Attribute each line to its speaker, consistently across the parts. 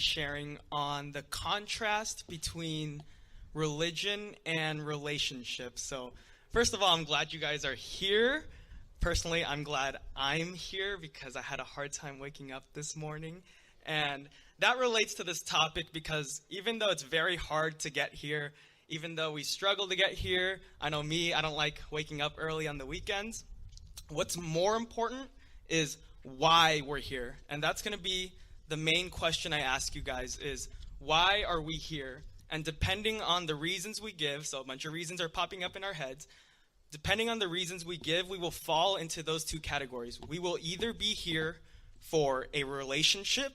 Speaker 1: sharing on the contrast between religion and relationships. So, first of all, I'm glad you guys are here. Personally, I'm glad I'm here because I had a hard time waking up this morning. And that relates to this topic because even though it's very hard to get here, even though we struggle to get here, I know me, I don't like waking up early on the weekends. What's more important is why we're here. And that's going to be the main question I ask you guys is, why are we here? And depending on the reasons we give, so a bunch of reasons are popping up in our heads, depending on the reasons we give, we will fall into those two categories. We will either be here for a relationship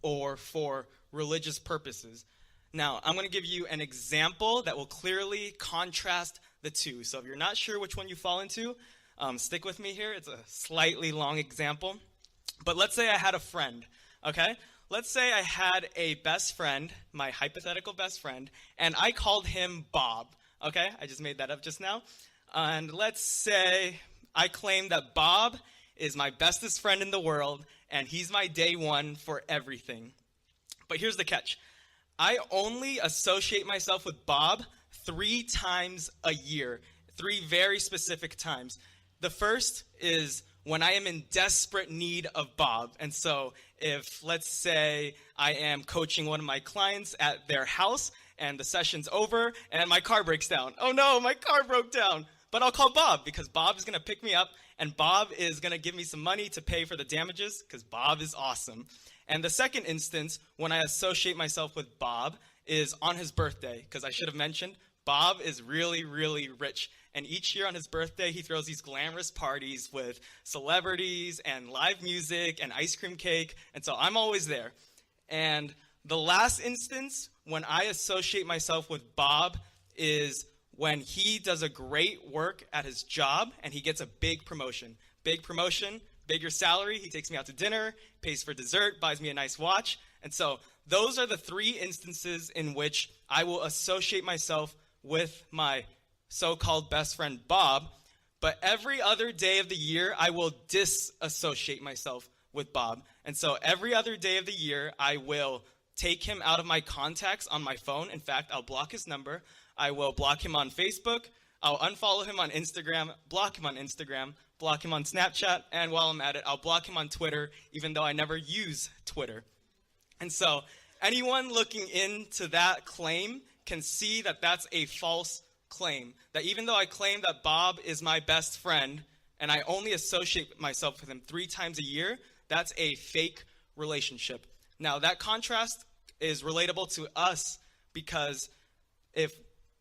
Speaker 1: or for religious purposes. Now, I'm going to give you an example that will clearly contrast the two. So if you're not sure which one you fall into, stick with me here. It's a slightly long example. But let's say I had a friend, okay? Let's say I had a best friend, my hypothetical best friend, and I called him Bob, okay? I just made that up just now. And let's say I claim that Bob is my bestest friend in the world, and he's my day one for everything. But here's the catch. I only associate myself with Bob 3 times a year, 3 very specific times. The first is when I am in desperate need of Bob. And so if, let's say, I am coaching one of my clients at their house and the session's over and my car breaks down. Oh no, my car broke down. But I'll call Bob because Bob is going to pick me up and Bob is going to give me some money to pay for the damages because Bob is awesome. And the second instance, when I associate myself with Bob, is on his birthday because I should have mentioned Bob is really, really rich. And each year on his birthday, he throws these glamorous parties with celebrities and live music and ice cream cake. And so I'm always there. And the last instance when I associate myself with Bob is when he does a great work at his job and he gets a big promotion. Big promotion, bigger salary. He takes me out to dinner, pays for dessert, buys me a nice watch. And so those are the 3 instances in which I will associate myself with my so-called best friend Bob, but every other day of the year, I will disassociate myself with Bob. And so every other day of the year, I will take him out of my contacts on my phone. In fact, I'll block his number. I will block him on Facebook. I'll unfollow him on Instagram, block him on Instagram, block him on Snapchat, and while I'm at it, I'll block him on Twitter, even though I never use Twitter. And so anyone looking into that claim can see that that's a false claim, that even though I claim that Bob is my best friend and I only associate myself with him 3 times a year, that's a fake relationship. Now that contrast is relatable to us because if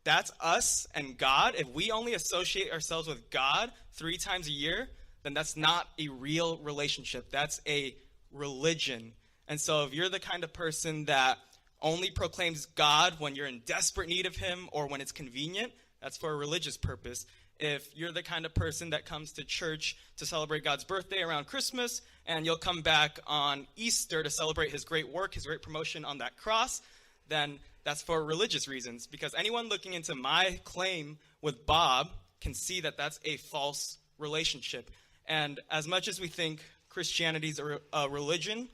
Speaker 1: that's us and God, if we only associate ourselves with God 3 times a year, then that's not a real relationship. That's a religion. And so if you're the kind of person that only proclaims God when you're in desperate need of him or when it's convenient, that's for a religious purpose. If you're the kind of person that comes to church to celebrate God's birthday around Christmas and you'll come back on Easter to celebrate his great work, his great promotion on that cross, then that's for religious reasons. Because anyone looking into my claim with Bob can see that that's a false relationship. And as much as we think Christianity is a religion,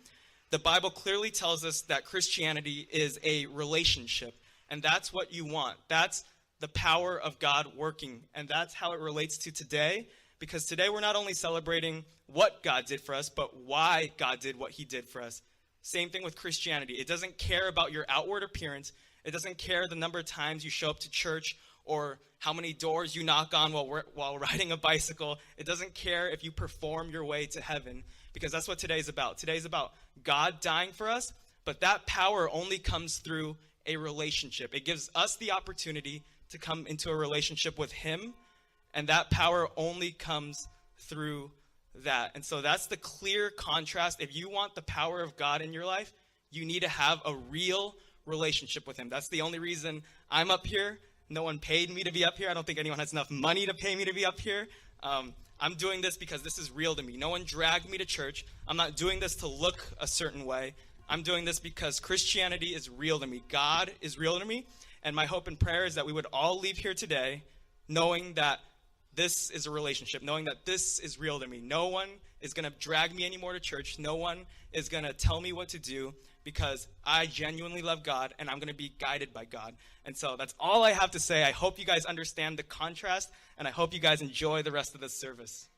Speaker 1: the Bible clearly tells us that Christianity is a relationship. And that's what you want. That's the power of God working. And that's how it relates to today. Because today we're not only celebrating what God did for us, but why God did what he did for us. Same thing with Christianity. It doesn't care about your outward appearance. It doesn't care the number of times you show up to church or how many doors you knock on while riding a bicycle. It doesn't care if you perform your way to heaven, because that's what today's about. Today's about God dying for us, but that power only comes through a relationship. It gives us the opportunity to come into a relationship with him, and that power only comes through that. And so that's the clear contrast. If you want the power of God in your life, you need to have a real relationship with him. That's the only reason I'm up here. No one paid me to be up here. I don't think anyone has enough money to pay me to be up here. I'm doing this because this is real to me. No one dragged me to church. I'm not doing this to look a certain way. I'm doing this because Christianity is real to me. God is real to me. And my hope and prayer is that we would all leave here today knowing that this is a relationship, knowing that this is real to me. No one is going to drag me anymore to church. No one is going to tell me what to do, because I genuinely love God and I'm going to be guided by God. And so that's all I have to say. I hope you guys understand the contrast, and I hope you guys enjoy the rest of this service.